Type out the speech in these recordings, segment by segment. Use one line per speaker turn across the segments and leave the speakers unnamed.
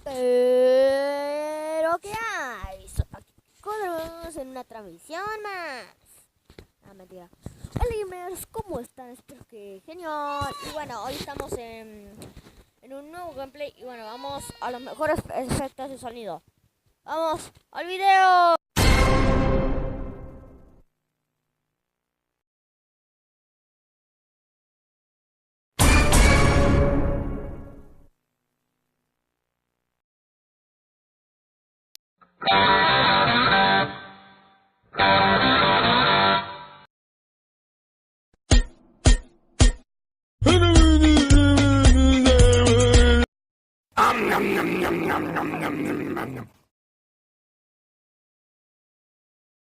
Pero ¿qué hay? Aquí Codros en una transmisión más. Ah, mentira. Hola gamers, ¿cómo están? Espero que genial. Y bueno, hoy estamos en un nuevo gameplay. Y bueno, vamos a los mejores efectos de sonido. ¡Vamos al video!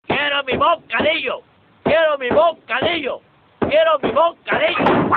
¡Quiero mi bocadillo! ¡Quiero mi bocadillo! ¡Quiero mi bocadillo!